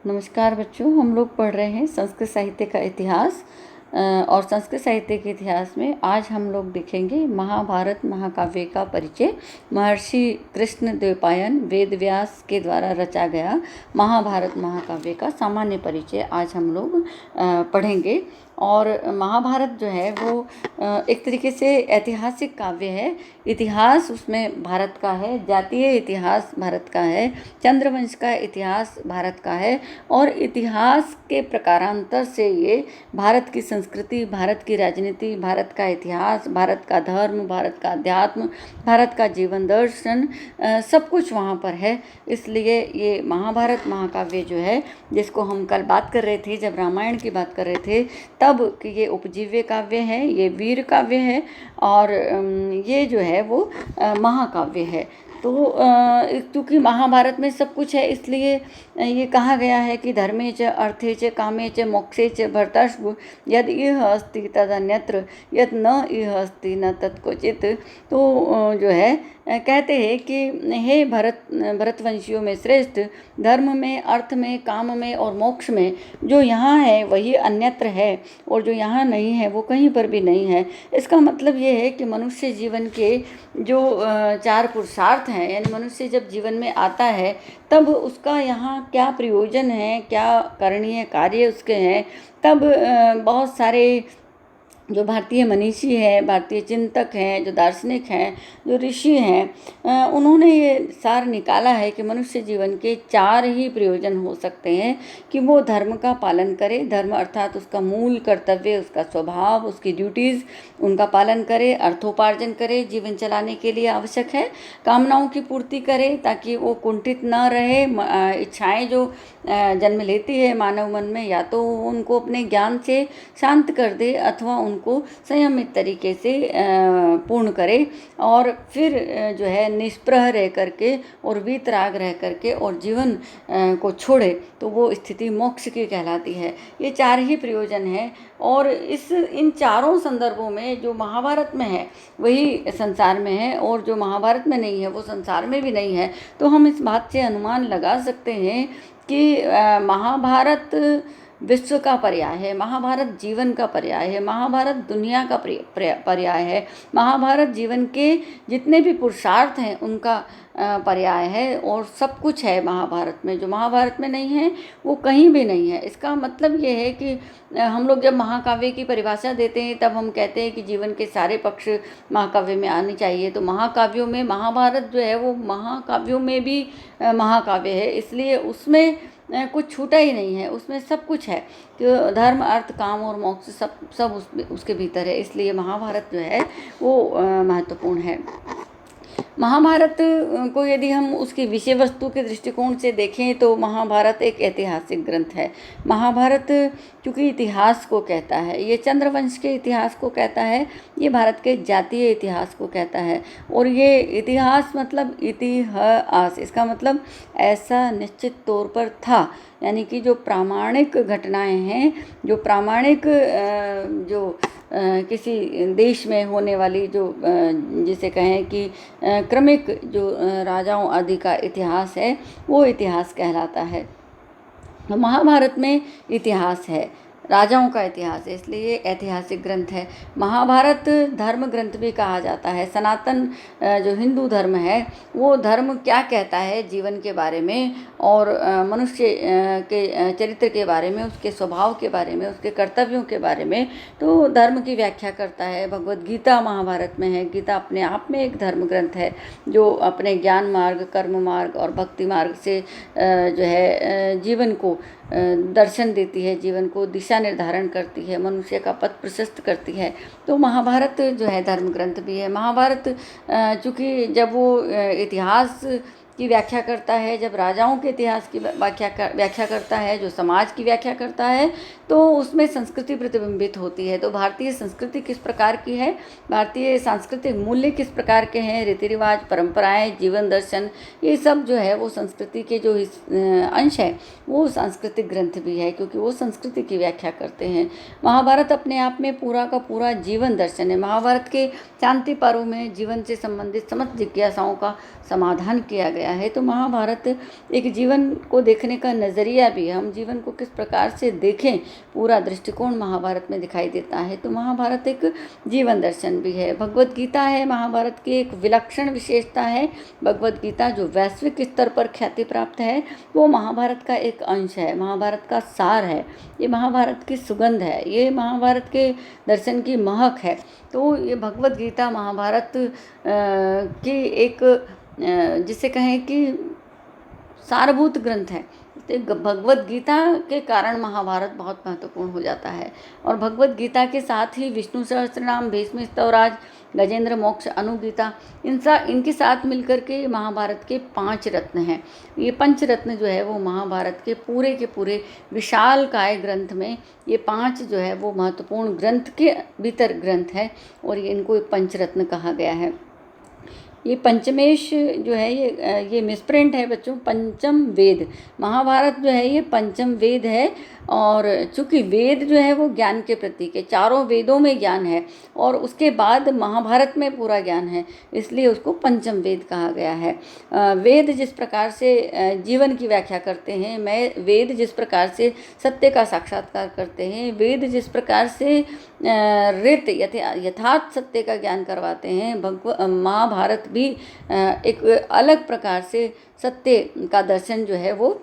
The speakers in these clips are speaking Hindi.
नमस्कार बच्चों, हम लोग पढ़ रहे हैं संस्कृत साहित्य का इतिहास। और संस्कृत साहित्य के इतिहास में आज हम लोग देखेंगे महाभारत महाकाव्य का परिचय। महर्षि कृष्ण द्वैपायन वेद व्यास के द्वारा रचा गया महाभारत महाकाव्य का सामान्य परिचय आज हम लोग पढ़ेंगे। और महाभारत जो है वो एक तरीके से ऐतिहासिक काव्य है। इतिहास उसमें भारत का है, जातीय इतिहास भारत का है, चंद्रवंश का इतिहास भारत का है, और इतिहास के प्रकारांतर से ये भारत की संस्कृति, भारत की राजनीति, भारत का इतिहास, भारत का धर्म, भारत का अध्यात्म, भारत का जीवन दर्शन, सब कुछ वहाँ पर है। इसलिए ये महाभारत महाकाव्य जो है, जिसको हम कल बात कर रहे थे जब रामायण की बात कर रहे थे तब कि ये उपजीव्य काव्य है, ये वीर काव्य है, और ये जो है वो महाकाव्य है। तो क्योंकि महाभारत में सब कुछ है, इसलिए ये कहा गया है कि धर्मे च अर्थे च कामे च मोक्षे च भरतर्षभ यद इह अस्ति तदन्यत्र यद न इह अस्ति न तत्क्वचित्। तो जो है कहते हैं कि हे भरतवंशियों में श्रेष्ठ, धर्म में, अर्थ में, काम में और मोक्ष में जो यहाँ है वही अन्यत्र है, और जो यहाँ नहीं है वो कहीं पर भी नहीं है। इसका मतलब ये है कि मनुष्य जीवन के जो चार पुरुषार्थ हैं, यानी मनुष्य जब जीवन में आता है तब उसका यहाँ क्या प्रयोजन है, क्या करणीय कार्य उसके हैं, तब बहुत सारे जो भारतीय मनीषी हैं, भारतीय चिंतक हैं, जो दार्शनिक हैं, जो ऋषि हैं, उन्होंने ये सार निकाला है कि मनुष्य जीवन के चार ही प्रयोजन हो सकते हैं कि वो धर्म का पालन करे। धर्म अर्थात उसका मूल कर्तव्य, उसका स्वभाव, उसकी ड्यूटीज़, उनका पालन करे, अर्थोपार्जन करे, जीवन चलाने के लिए आवश्यक है, कामनाओं की पूर्ति करे ताकि वो कुंठित न रहे। इच्छाएँ जो जन्म लेती है मानव मन में, या तो उनको अपने ज्ञान से शांत कर दे अथवा उनको संयमित तरीके से पूर्ण करे, और फिर जो है निष्प्रह रह करके और वीतराग रह करके और जीवन को छोड़े, तो वो स्थिति मोक्ष की कहलाती है। ये चार ही प्रयोजन हैं, और इन चारों संदर्भों में जो महाभारत में है वही संसार में है, और जो महाभारत में नहीं है वो संसार में भी नहीं है। तो हम इस बात से अनुमान लगा सकते हैं कि महाभारत विश्व का पर्याय है, महाभारत जीवन का पर्याय है, महाभारत दुनिया का पर्याय है, महाभारत जीवन के जितने भी पुरुषार्थ हैं उनका पर्याय है, और सब कुछ है महाभारत में। जो महाभारत में नहीं है वो कहीं भी नहीं है। इसका मतलब ये है कि हम लोग जब महाकाव्य की परिभाषा देते हैं तब हम कहते हैं कि जीवन के सारे पक्ष महाकाव्य में आने चाहिए। तो महाकाव्यों में महाभारत जो है वो महाकाव्यों में भी महाकाव्य है, इसलिए उसमें कुछ छूटा ही नहीं है, उसमें सब कुछ है। तो धर्म, अर्थ, काम और मोक्ष सब उसके भीतर है, इसलिए महाभारत जो है वो महत्वपूर्ण है। महाभारत को यदि हम उसकी विषय वस्तु के दृष्टिकोण से देखें तो महाभारत एक ऐतिहासिक ग्रंथ है। महाभारत क्योंकि इतिहास को कहता है, ये चंद्रवंश के इतिहास को कहता है, ये भारत के जातीय इतिहास को कहता है। और ये इतिहास मतलब इतिहास, इसका मतलब ऐसा निश्चित तौर पर था, यानी कि जो प्रामाणिक घटनाएं हैं, जो प्रामाणिक जो किसी देश में होने वाली जो जिसे कहें कि क्रमिक जो राजाओं आदि का इतिहास है वो इतिहास कहलाता है। तो महाभारत में इतिहास है, राजाओं का इतिहास है, इसलिए ऐतिहासिक ग्रंथ है। महाभारत धर्म ग्रंथ भी कहा जाता है। सनातन जो हिंदू धर्म है वो धर्म क्या कहता है जीवन के बारे में, और मनुष्य के चरित्र के बारे में, उसके स्वभाव के बारे में, उसके कर्तव्यों के बारे में, तो धर्म की व्याख्या करता है। भगवद गीता महाभारत में है। गीता अपने आप में एक धर्म ग्रंथ है जो अपने ज्ञान मार्ग, कर्म मार्ग और भक्ति मार्ग से जो है जीवन को दर्शन देती है, जीवन को दिशा निर्धारण करती है, मनुष्य का पथ प्रशस्त करती है। तो महाभारत जो है धर्म ग्रंथ भी है। महाभारत चूँकि जब वो इतिहास की व्याख्या करता है, जब राजाओं के इतिहास की व्याख्या करता है, जो समाज की व्याख्या करता है, तो उसमें संस्कृति प्रतिबिंबित होती है। तो भारतीय संस्कृति किस प्रकार की है, भारतीय सांस्कृतिक मूल्य किस प्रकार के हैं, रीति रिवाज, परंपराएं, जीवन दर्शन, ये सब जो है वो संस्कृति के जो अंश है वो सांस्कृतिक ग्रंथ भी है, क्योंकि वो संस्कृति की व्याख्या करते हैं। महाभारत अपने आप में पूरा का पूरा जीवन दर्शन है। महाभारत के शांति पर्व में जीवन से संबंधित समस्त जिज्ञासाओं का समाधान किया गया गया है। तो महाभारत एक जीवन को देखने का नज़रिया भी है, हम जीवन को किस प्रकार से देखें पूरा दृष्टिकोण महाभारत में दिखाई देता है। तो महाभारत एक जीवन दर्शन भी है। भगवत गीता है महाभारत की एक विलक्षण विशेषता है। भगवत गीता जो वैश्विक स्तर पर ख्याति प्राप्त है वो महाभारत का एक अंश है, महाभारत का सार है, ये महाभारत की सुगंध है, ये महाभारत के दर्शन की महक है। तो ये भगवत गीता महाभारत की एक जिसे कहें कि सारभूत ग्रंथ है। तो भगवत गीता के कारण महाभारत बहुत महत्वपूर्ण हो जाता है। और भगवत गीता के साथ ही विष्णु सहस्त्रनाम, भीष्म स्तवराज, गजेंद्र मोक्ष, अनुगीता, इनके साथ मिलकर के महाभारत के 5 रत्न हैं। ये पंच रत्न जो है वो महाभारत के पूरे विशाल काय ग्रंथ में ये 5 जो है वो महत्वपूर्ण ग्रंथ के भीतर ग्रंथ है और इनको पंच रत्न कहा गया है। ये पंचमेश जो है ये मिसप्रिंट है बच्चों, पंचम वेद। महाभारत जो है ये पंचम वेद है और चूँकि वेद जो है वो ज्ञान के प्रतीक है, चारों वेदों में ज्ञान है और उसके बाद महाभारत में पूरा ज्ञान है, इसलिए उसको पंचम वेद कहा गया है। वेद जिस प्रकार से जीवन की व्याख्या करते हैं, वेद जिस प्रकार से सत्य का साक्षात्कार करते हैं, वेद जिस प्रकार से यथार्थ सत्य का ज्ञान करवाते हैं, महाभारत भी एक अलग प्रकार से सत्य का दर्शन जो है वो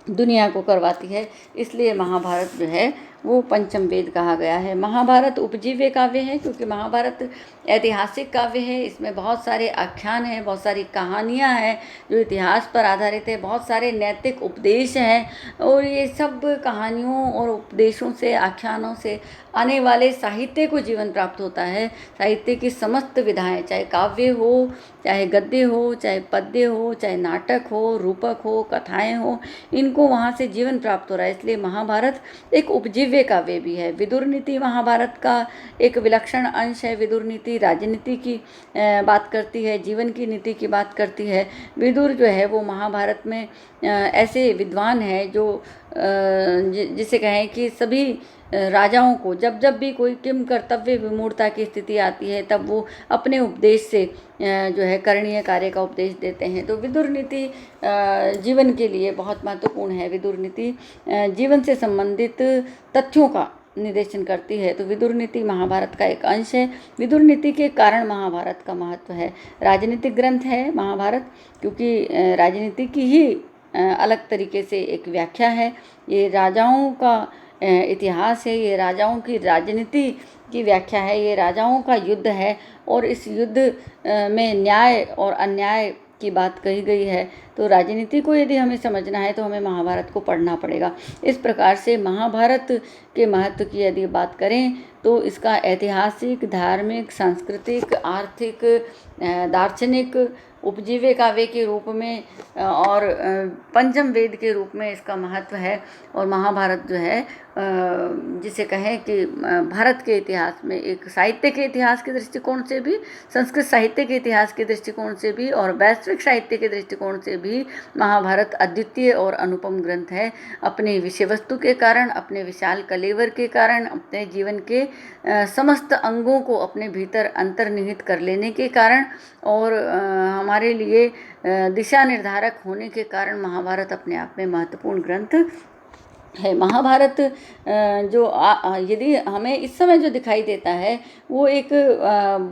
दुनिया को करवाती है। इसलिए महाभारत जो है वो पंचम वेद कहा गया है। महाभारत उपजीव्य काव्य है क्योंकि महाभारत ऐतिहासिक काव्य है। इसमें बहुत सारे आख्यान हैं, बहुत सारी कहानियाँ हैं जो इतिहास पर आधारित है, बहुत सारे नैतिक उपदेश हैं और ये सब कहानियों और उपदेशों से, आख्यानों से आने वाले साहित्य को जीवन प्राप्त होता है। साहित्य की समस्त विधाएं, चाहे काव्य हो, चाहे गद्य हो, चाहे पद्य हो, चाहे नाटक हो, रूपक हो, कथाएं हो, इनको वहाँ से जीवन प्राप्त हो रहा है। इसलिए महाभारत एक उपजीव्य काव्य भी है। विदुर नीति महाभारत का एक विलक्षण अंश है। विदुर नीति राजनीति की बात करती है, जीवन की नीति की बात करती है। विदुर जो है वो महाभारत में ऐसे विद्वान है जो जिसे कहें कि सभी राजाओं को जब जब भी कोई किम कर्तव्य विमूढ़ता की स्थिति आती है तब वो अपने उपदेश से जो है करणीय कार्य का उपदेश देते हैं। तो विदुर नीति जीवन के लिए बहुत महत्वपूर्ण है। विदुर नीति जीवन से संबंधित तथ्यों का निर्देशन करती है। तो विदुर नीति महाभारत का एक अंश है। विदुर नीति के कारण महाभारत का महत्व है। राजनीतिक ग्रंथ है महाभारत क्योंकि राजनीति की ही अलग तरीके से एक व्याख्या है। ये राजाओं का इतिहास है, ये राजाओं की राजनीति की व्याख्या है, ये राजाओं का युद्ध है और इस युद्ध में न्याय और अन्याय की बात कही गई है। तो राजनीति को यदि हमें समझना है तो हमें महाभारत को पढ़ना पड़ेगा। इस प्रकार से महाभारत के महत्व की यदि बात करें तो इसका ऐतिहासिक, धार्मिक, सांस्कृतिक, आर्थिक, दार्शनिक, उपजीव्य काव्य के रूप में और पंचम वेद के रूप में इसका महत्व है। और महाभारत जो है जिसे कहें कि भारत के इतिहास में एक साहित्य के इतिहास के दृष्टिकोण से भी, संस्कृत साहित्य के इतिहास के दृष्टिकोण से भी और वैश्विक साहित्य के दृष्टिकोण से भी महाभारत अद्वितीय और अनुपम ग्रंथ है। अपने विषय वस्तु के कारण, अपने विशाल कलेवर के कारण, अपने जीवन के समस्त अंगों को अपने भीतर अंतर्निहित कर लेने के कारण और हमारे लिए दिशा निर्धारक होने के कारण महाभारत अपने आप में महत्वपूर्ण ग्रंथ है। महाभारत जो यदि हमें इस समय जो दिखाई देता है वो एक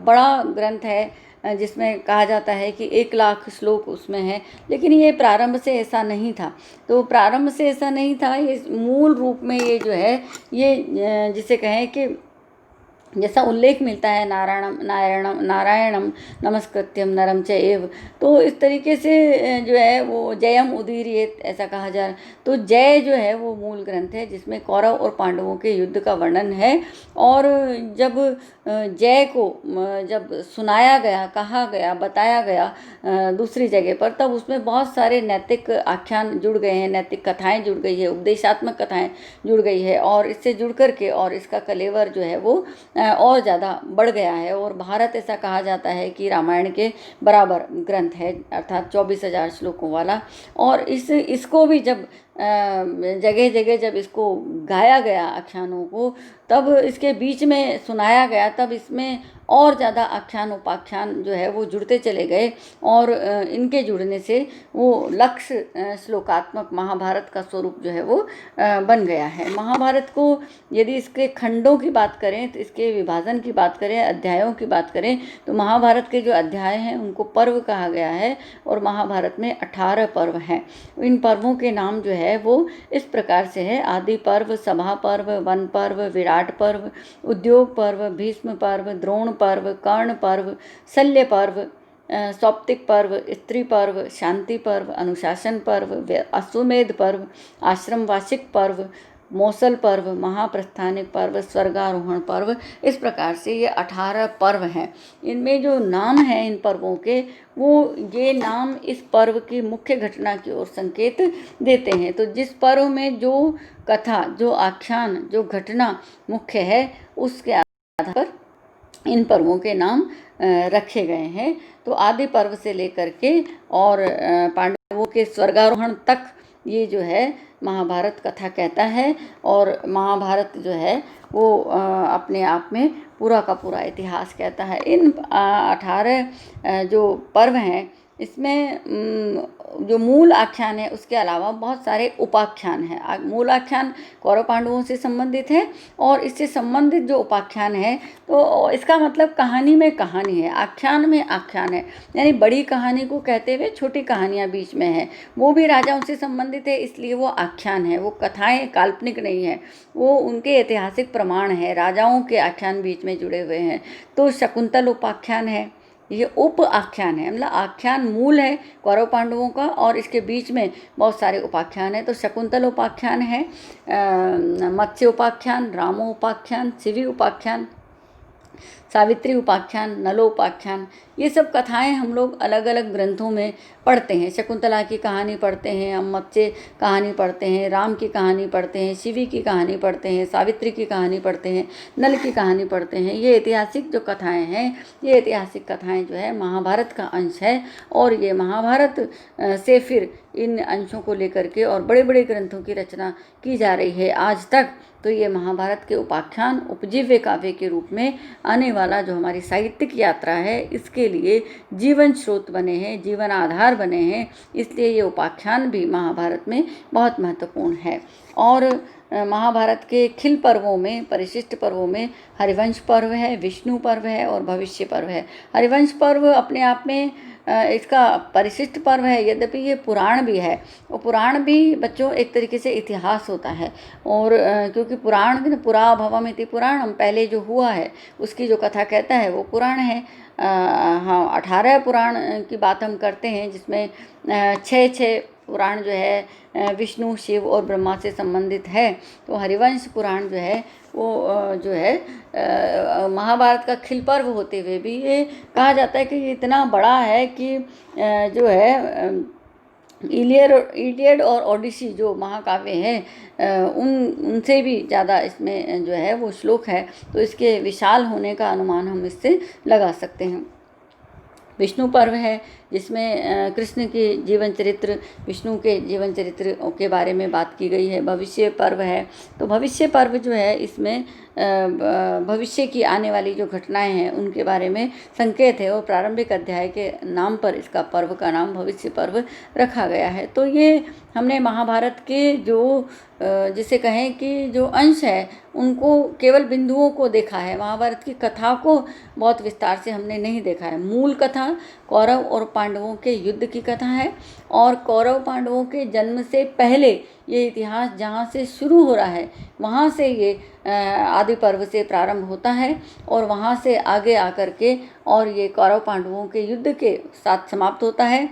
बड़ा ग्रंथ है जिसमें कहा जाता है कि 1 लाख श्लोक उसमें है, लेकिन ये प्रारंभ से ऐसा नहीं था। तो प्रारंभ से ऐसा नहीं था, ये मूल रूप में ये जो है ये जिसे कहें कि जैसा उल्लेख मिलता है नारायणम नमस्कृत्यम नरम च एव, तो इस तरीके से जो है वो जयम उदीरयेत ऐसा कहा जा रहा। तो जय जो है वो मूल ग्रंथ है जिसमें कौरव और पांडवों के युद्ध का वर्णन है। और जब जय को जब सुनाया गया, कहा गया, बताया गया दूसरी जगह पर, तब उसमें बहुत सारे नैतिक आख्यान जुड़ गए हैं, नैतिक कथाएं जुड़ गई है, उपदेशात्मक कथाएं जुड़ गई है और इससे जुड़ करके और इसका कलेवर जो है वो और ज़्यादा बढ़ गया है। और भारत ऐसा कहा जाता है कि रामायण के बराबर ग्रंथ है, अर्थात 24,000 श्लोकों वाला। और इसको भी जब जगह जगह जब इसको गाया गया आख्यानों को, तब इसके बीच में सुनाया गया, तब इसमें और ज़्यादा आख्यान उपाख्यान जो है वो जुड़ते चले गए और इनके जुड़ने से वो लक्ष्य श्लोकात्मक महाभारत का स्वरूप जो है वो बन गया है। महाभारत को यदि इसके खंडों की बात करें, तो इसके विभाजन की बात करें, अध्यायों की बात करें, तो महाभारत के जो अध्याय हैं उनको पर्व कहा गया है और महाभारत में 18 पर्व हैं। इन पर्वों के नाम जो है वो इस प्रकार से है: आदि पर्व, सभा पर्व, वन पर्व, विराट पर्व, उद्योग पर्व, भीष्म पर्व, द्रोण पर्व, कर्ण पर्व, शल्य पर्व, सौप्तिक पर्व, स्त्री पर्व, शांति पर्व, अनुशासन पर्व, अश्वमेध पर्व, आश्रम वार्षिक पर्व, मौसल पर्व, महाप्रस्थानिक पर्व, स्वर्गारोहण पर्व। इस प्रकार से ये 18 पर्व हैं। इनमें जो नाम हैं इन पर्वों के, वो ये नाम इस पर्व की मुख्य घटना की ओर संकेत देते हैं। तो जिस पर्व में जो कथा, जो आख्यान, जो घटना मुख्य है, उसके आधार पर इन पर्वों के नाम रखे गए हैं। तो आदि पर्व से लेकर के और पांडवों के स्वर्गारोहण तक ये जो है महाभारत कथा कहता है। और महाभारत जो है वो अपने आप में पूरा का पूरा इतिहास कहता है। इन 18 जो पर्व हैं, इसमें जो मूल आख्यान है उसके अलावा बहुत सारे उपाख्यान हैं। मूल आख्यान कौरव पांडवों से संबंधित है और इससे संबंधित जो उपाख्यान है, तो इसका मतलब कहानी में कहानी है, आख्यान में आख्यान है। यानी बड़ी कहानी को कहते हुए छोटी कहानियाँ बीच में है, वो भी राजाओं से संबंधित है, इसलिए वो आख्यान है। वो कथाएँ काल्पनिक नहीं है, वो उनके ऐतिहासिक प्रमाण है, राजाओं के आख्यान बीच में जुड़े हुए हैं। तो शकुंतल उपाख्यान है, ये उप आख्यान है, मतलब आख्यान मूल है कौरव पांडवों का और इसके बीच में बहुत सारे उपाख्यान हैं। तो शकुंतल उपाख्यान है, मत्स्य उपाख्यान, रामो उपाख्यान, शिवी उपाख्यान, सावित्री उपाख्यान, नलोपाख्यान, ये सब कथाएं हम लोग अलग अलग ग्रंथों में पढ़ते हैं। शकुंतला की कहानी पढ़ते हैं, हम मत्स्य कहानी पढ़ते हैं, राम की कहानी पढ़ते हैं, शिवी की कहानी पढ़ते हैं, सावित्री की कहानी पढ़ते हैं, नल की कहानी पढ़ते हैं। ये ऐतिहासिक जो कथाएं हैं, ये ऐतिहासिक कथाएं जो है महाभारत का अंश है और ये महाभारत से फिर इन अंशों को लेकर के और बड़े बड़े ग्रंथों की रचना की जा रही है आज तक। तो ये महाभारत के उपाख्यान उपजीव्य काव्य के रूप में आने वाला जो हमारी साहित्यिक यात्रा है, इसके लिए जीवन स्रोत बने हैं, जीवन आधार बने हैं। इसलिए ये उपाख्यान भी महाभारत में बहुत महत्वपूर्ण है। और महाभारत के खिल पर्वों में, परिशिष्ट पर्वों में हरिवंश पर्व है, विष्णु पर्व है और भविष्य पर्व है। हरिवंश पर्व अपने आप में इसका परिशिष्ट पर्व है, यद्यपि ये पुराण भी है। और पुराण भी बच्चों एक तरीके से इतिहास होता है। और क्योंकि पुराण, पुरा भवमिति पुराणम, पहले जो हुआ है उसकी जो कथा कहता है वो पुराण है। हाँ, 18 पुराण की बात हम करते हैं, जिसमें 6 पुराण जो है विष्णु, शिव और ब्रह्मा से संबंधित है। तो हरिवंश पुराण जो है वो जो है महाभारत का खिल पर्व होते हुए भी ये कहा जाता है कि ये इतना बड़ा है कि जो है इलियड और ओडिसी जो महाकाव्य हैं उनसे भी ज़्यादा इसमें जो है वो श्लोक है। तो इसके विशाल होने का अनुमान हम इससे लगा सकते हैं। विष्णु पर्व है, जिसमें कृष्ण के जीवन चरित्र, विष्णु के जीवन चरित्र के बारे में बात की गई है। भविष्य पर्व है, तो भविष्य पर्व जो है इसमें भविष्य की आने वाली जो घटनाएं हैं उनके बारे में संकेत है और प्रारंभिक अध्याय के नाम पर इसका पर्व का नाम भविष्य पर्व रखा गया है। तो ये हमने महाभारत के जो जिसे कहें कि जो अंश है उनको केवल बिंदुओं को देखा है, महाभारत की कथा को बहुत विस्तार से हमने नहीं देखा है। मूल कथा कौरव और पांडवों के युद्ध की कथा है और कौरव पांडवों के जन्म से पहले ये इतिहास जहाँ से शुरू हो रहा है वहाँ से ये आदि पर्व से प्रारंभ होता है और वहाँ से आगे आकर के और ये कौरव पांडवों के युद्ध के साथ समाप्त होता है।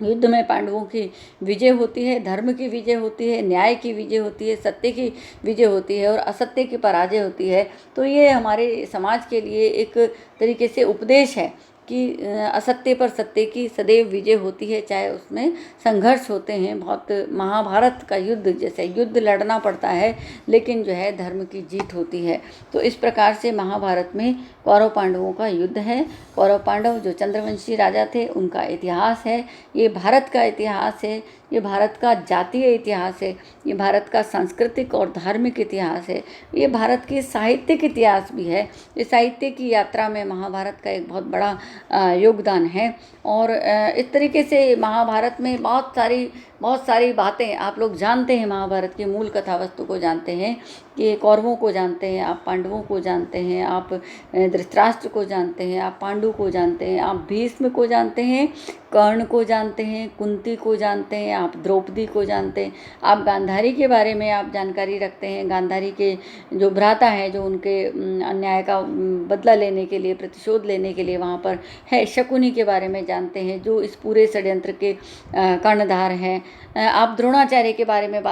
युद्ध में पांडवों की विजय होती है, धर्म की विजय होती है, न्याय की विजय होती है, सत्य की विजय होती है और असत्य की पराजय होती है। तो ये हमारे समाज के लिए एक तरीके से उपदेश है कि असत्य पर सत्य की सदैव विजय होती है, चाहे उसमें संघर्ष होते हैं। बहुत महाभारत का युद्ध जैसे युद्ध लड़ना पड़ता है, लेकिन जो है धर्म की जीत होती है। तो इस प्रकार से महाभारत में कौरव पांडवों का युद्ध है। कौरव पांडव जो चंद्रवंशी राजा थे उनका इतिहास है, ये भारत का इतिहास है। ये भारत का जातीय इतिहास है, ये भारत का सांस्कृतिक और धार्मिक इतिहास है, ये भारत के साहित्यिक इतिहास भी है। ये साहित्य की यात्रा में महाभारत का एक बहुत बड़ा योगदान है। और इस तरीके से महाभारत में बहुत सारी बातें आप लोग जानते हैं। महाभारत की मूल कथा वस्तु को जानते हैं कि कौरवों को जानते हैं, आप पांडवों को जानते हैं, आप धृतराष्ट्र को जानते हैं, आप पांडु को जानते हैं, आप भीष्म को जानते हैं, कर्ण को जानते हैं, कुंती को जानते हैं, आप द्रौपदी को जानते हैं, आप गांधारी के बारे में आप जानकारी रखते हैं। गांधारी के जो भ्राता है, जो उनके अन्याय का बदला लेने के लिए, प्रतिशोध लेने के लिए वहाँ पर है, शकुनी के बारे में जानते हैं, जो इस पूरे षड्यंत्र के कर्णधार हैं। आप द्रोणाचार्य के बारे में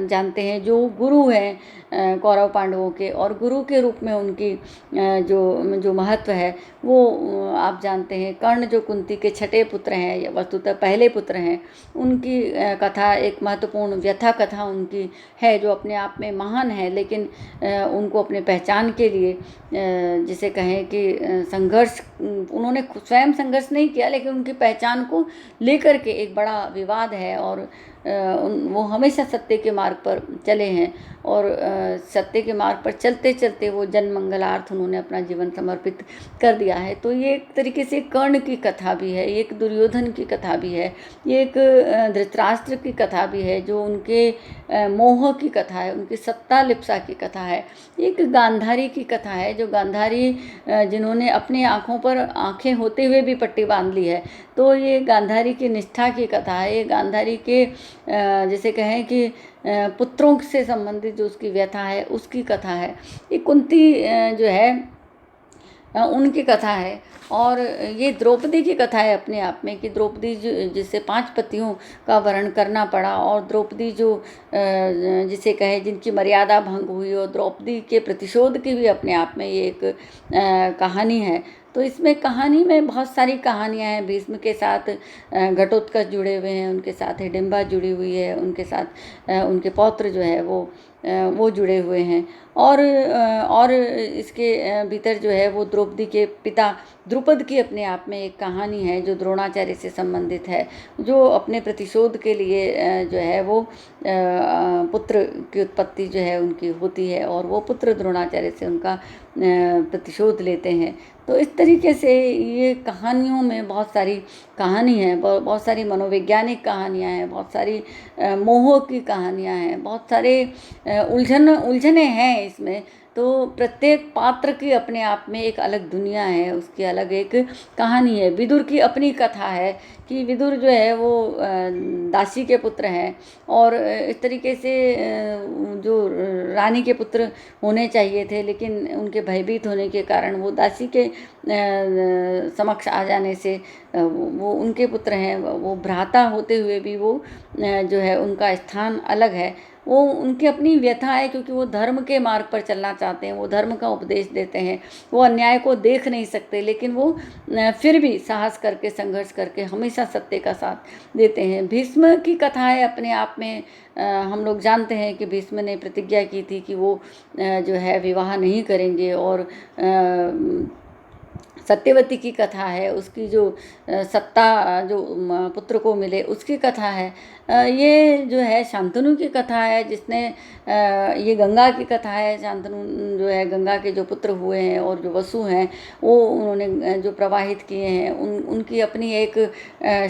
जानते हैं, जो गुरु हैं कौरव पांडवों के, और गुरु के रूप में उनकी जो महत्व है वो आप जानते हैं। कर्ण जो कुंती के छठे पुत्र हैं, वस्तुतः पहले पुत्र हैं, उनकी कथा एक महत्वपूर्ण व्यथा कथा उनकी है, जो अपने आप में महान है। लेकिन उनको अपने पहचान के लिए जिसे कहें कि संघर्ष, उन्होंने स्वयं संघर्ष नहीं किया, लेकिन उनकी पहचान को लेकर के एक बड़ा विवाद है। और वो हमेशा सत्य के मार्ग पर चले हैं, और सत्य के मार्ग पर चलते चलते वो जन मंगलार्थ उन्होंने अपना जीवन समर्पित कर दिया है। तो ये एक तरीके से कर्ण की कथा भी है, एक दुर्योधन की कथा भी है, ये एक धृतराष्ट्र की कथा भी है, जो उनके मोह की कथा है, उनकी सत्ता लिप्सा की कथा है। एक गांधारी की कथा है, जो गांधारी जिन्होंने अपनी आँखों पर आँखें होते हुए भी पट्टी बांध ली है। तो ये गांधारी की निष्ठा की कथा है, ये गांधारी के जैसे कहें कि पुत्रों से संबंधित जो उसकी व्यथा है उसकी कथा है। ये कुंती जो है उनकी कथा है। और ये द्रौपदी की कथा है अपने आप में, कि द्रौपदी जिसे 5 पतियों का वरण करना पड़ा, और द्रौपदी जो जिसे कहे जिनकी मर्यादा भंग हुई, और द्रौपदी के प्रतिशोध की भी अपने आप में ये एक कहानी है। तो इसमें कहानी में बहुत सारी कहानियाँ हैं। भीष्म के साथ घटोत्कच जुड़े हुए हैं, उनके साथ हिडिंबा जुड़ी हुई है, उनके साथ उनके पौत्र जो है वो जुड़े हुए हैं। और इसके भीतर जो है वो द्रौपदी के पिता द्रुपद की अपने आप में एक कहानी है, जो द्रोणाचार्य से संबंधित है, जो अपने प्रतिशोध के लिए जो है वो पुत्र की उत्पत्ति जो है उनकी होती है, और वो पुत्र द्रोणाचार्य से उनका प्रतिशोध लेते हैं। तो इस तरीके से ये कहानियों में बहुत सारी कहानी है, बहुत सारी मनोवैज्ञानिक कहानियाँ हैं, बहुत सारी मोह की कहानियाँ हैं, बहुत सारे उलझने हैं इसमें। तो प्रत्येक पात्र की अपने आप में एक अलग दुनिया है, उसकी अलग एक कहानी है। विदुर की अपनी कथा है कि विदुर जो है वो दासी के पुत्र हैं, और इस तरीके से जो रानी के पुत्र होने चाहिए थे, लेकिन उनके भयभीत होने के कारण वो दासी के समक्ष आ जाने से वो उनके पुत्र हैं। वो भ्राता होते हुए भी वो जो है उनका स्थान अलग है। वो उनकी अपनी व्यथा है, क्योंकि वो धर्म के मार्ग पर चलना चाहते हैं, वो धर्म का उपदेश देते हैं, वो अन्याय को देख नहीं सकते, लेकिन वो फिर भी साहस करके, संघर्ष करके हमेशा सत्य का साथ देते हैं। भीष्म की कथा है अपने आप में। हम लोग जानते हैं कि भीष्म ने प्रतिज्ञा की थी कि वो जो है विवाह नहीं करेंगे, और सत्यवती की कथा है, उसकी जो सत्ता जो पुत्र को मिले उसकी कथा है। ये जो है शांतनु की कथा है, जिसने ये गंगा की कथा है। शांतनु जो है गंगा के जो पुत्र हुए हैं, और जो वसु हैं वो उन्होंने जो प्रवाहित किए हैं, उनकी अपनी एक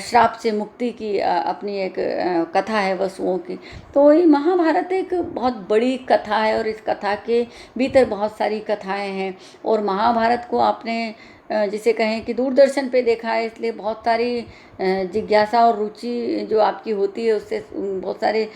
श्राप से मुक्ति की अपनी एक कथा है वसुओं की। तो ये महाभारत एक बहुत बड़ी कथा है, और इस कथा के भीतर बहुत सारी कथाएं हैं। और महाभारत को आपने जिसे कहें कि दूरदर्शन पे देखा है, इसलिए बहुत सारी जिज्ञासा और रुचि जो आपकी होती है, उससे बहुत सारे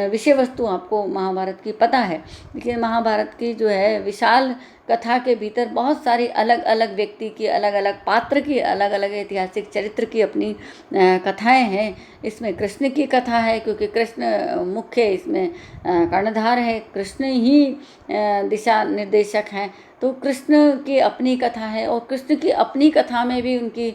विषय वस्तु आपको महाभारत की पता है। लेकिन महाभारत की जो है विशाल कथा के भीतर बहुत सारी अलग अलग व्यक्ति की, अलग अलग पात्र की, अलग अलग ऐतिहासिक चरित्र की अपनी कथाएं हैं। इसमें कृष्ण की कथा है, क्योंकि कृष्ण मुख्य इसमें कर्णधार है, कृष्ण ही दिशा निर्देशक हैं। तो कृष्ण की अपनी कथा है, और कृष्ण की अपनी कथा में भी उनकी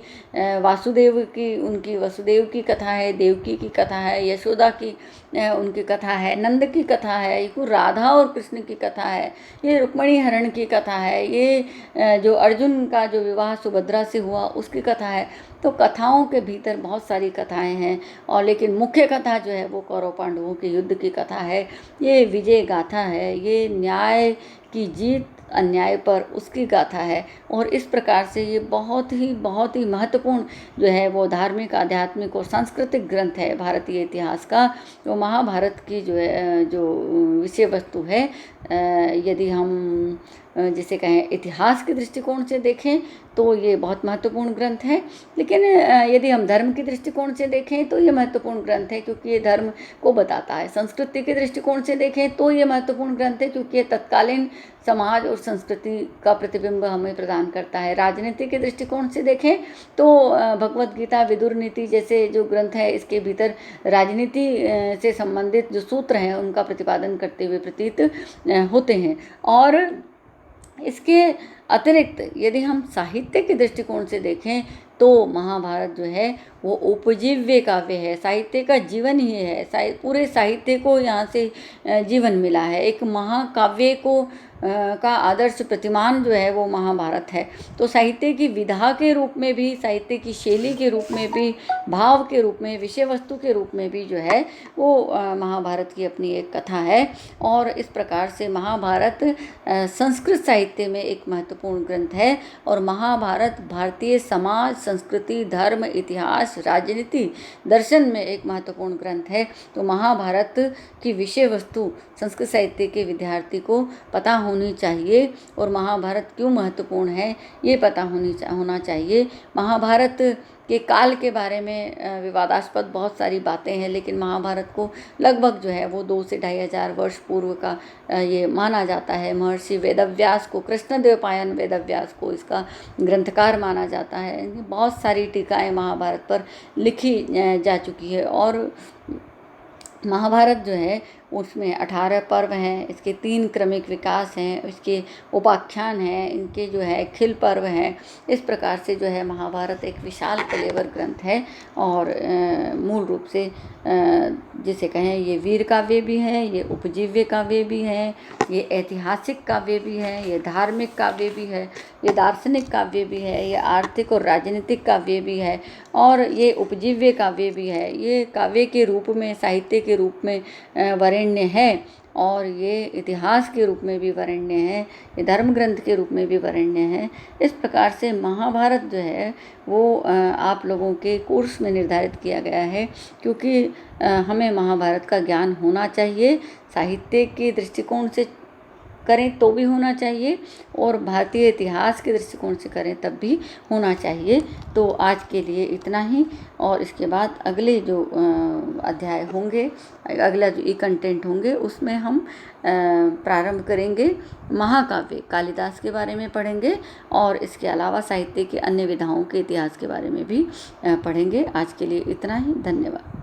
वसुदेव की कथा है, देवकी की कथा है, यशोदा की उनकी कथा है, नंद की कथा है, ये राधा और कृष्ण की कथा है, ये रुक्मिणी हरण की कथा है, ये जो अर्जुन का जो विवाह सुभद्रा से हुआ उसकी कथा है। तो कथाओं के भीतर बहुत सारी कथाएं हैं, और लेकिन मुख्य कथा जो है वो कौरव पांडवों के युद्ध की कथा है। ये विजय गाथा है, ये न्याय की जीत अन्याय पर उसकी गाथा है। और इस प्रकार से ये बहुत ही महत्वपूर्ण जो है वो धार्मिक, आध्यात्मिक और सांस्कृतिक ग्रंथ है भारतीय इतिहास का। तो महाभारत की जो है जो विषय वस्तु है, यदि हम जिसे कहें इतिहास के दृष्टिकोण से देखें तो ये बहुत महत्वपूर्ण ग्रंथ है। लेकिन यदि हम धर्म के दृष्टिकोण से देखें तो ये महत्वपूर्ण ग्रंथ है, क्योंकि ये धर्म को बताता है। संस्कृति के दृष्टिकोण से देखें तो ये महत्वपूर्ण ग्रंथ है, क्योंकि ये तत्कालीन समाज और संस्कृति का प्रतिबिंब हमें प्रदान करता है। राजनीति के दृष्टिकोण से देखें तो भगवद गीता, विदुर नीति जैसे जो ग्रंथ है, इसके भीतर राजनीति से संबंधित जो सूत्र हैं उनका प्रतिपादन करते हुए प्रतीत होते हैं। और इसके अतिरिक्त यदि हम साहित्य के दृष्टिकोण से देखें तो महाभारत जो है वो उपजीव्य काव्य है, साहित्य का जीवन ही है। पूरे साहित्य को यहाँ से जीवन मिला है। एक महाकाव्य को का आदर्श प्रतिमान जो है वो महाभारत है। तो साहित्य की विधा के रूप में भी, साहित्य की शैली के रूप में भी, भाव के रूप में, विषय वस्तु के रूप में भी जो है वो महाभारत की अपनी एक कथा है। और इस प्रकार से महाभारत संस्कृत साहित्य में एक महत्वपूर्ण ग्रंथ है। और महाभारत भारतीय समाज, संस्कृति, धर्म, इतिहास, राजनीति, दर्शन में एक महत्वपूर्ण ग्रंथ है। तो महाभारत की विषय वस्तु संस्कृत साहित्य के विद्यार्थी को पता होनी चाहिए, और महाभारत क्यों महत्वपूर्ण है ये पता होना चाहिए। महाभारत के काल के बारे में विवादास्पद बहुत सारी बातें हैं, लेकिन महाभारत को लगभग जो है वो 2 से 2500 वर्ष पूर्व का ये माना जाता है। महर्षि वेदव्यास को, कृष्णदेवपायन वेदव्यास को इसका ग्रंथकार माना जाता है। बहुत सारी टीकाएं महाभारत पर लिखी जा चुकी है। और महाभारत जो है उसमें 18 पर्व हैं, इसके 3 क्रमिक विकास हैं, इसके उपाख्यान हैं, इनके जो है खिल पर्व हैं। इस प्रकार से जो है महाभारत एक विशाल कलेवर ग्रंथ है। और मूल रूप से जिसे कहें ये वीर काव्य भी है, ये उपजीव्य काव्य भी है, ये ऐतिहासिक काव्य भी है, ये धार्मिक काव्य भी है, ये दार्शनिक काव्य भी है, ये आर्थिक और राजनीतिक काव्य भी है, और ये उपजीव्य काव्य भी है। ये काव्य के रूप में, साहित्य के रूप में वरेण्य है, और ये इतिहास के रूप में भी वरेण्य है, ये धर्म ग्रंथ के रूप में भी वरेण्य है। इस प्रकार से महाभारत जो है वो आप लोगों के कोर्स में निर्धारित किया गया है, क्योंकि हमें महाभारत का ज्ञान होना चाहिए। साहित्य के दृष्टिकोण से करें तो भी होना चाहिए, और भारतीय इतिहास के दृष्टिकोण से करें तब भी होना चाहिए। तो आज के लिए इतना ही, और इसके बाद अगले जो अध्याय होंगे, अगला जो कंटेंट होंगे, उसमें हम प्रारंभ करेंगे महाकाव्य कालिदास के बारे में पढ़ेंगे, और इसके अलावा साहित्य की अन्य विधाओं के इतिहास के बारे में भी पढ़ेंगे। आज के लिए इतना ही, धन्यवाद।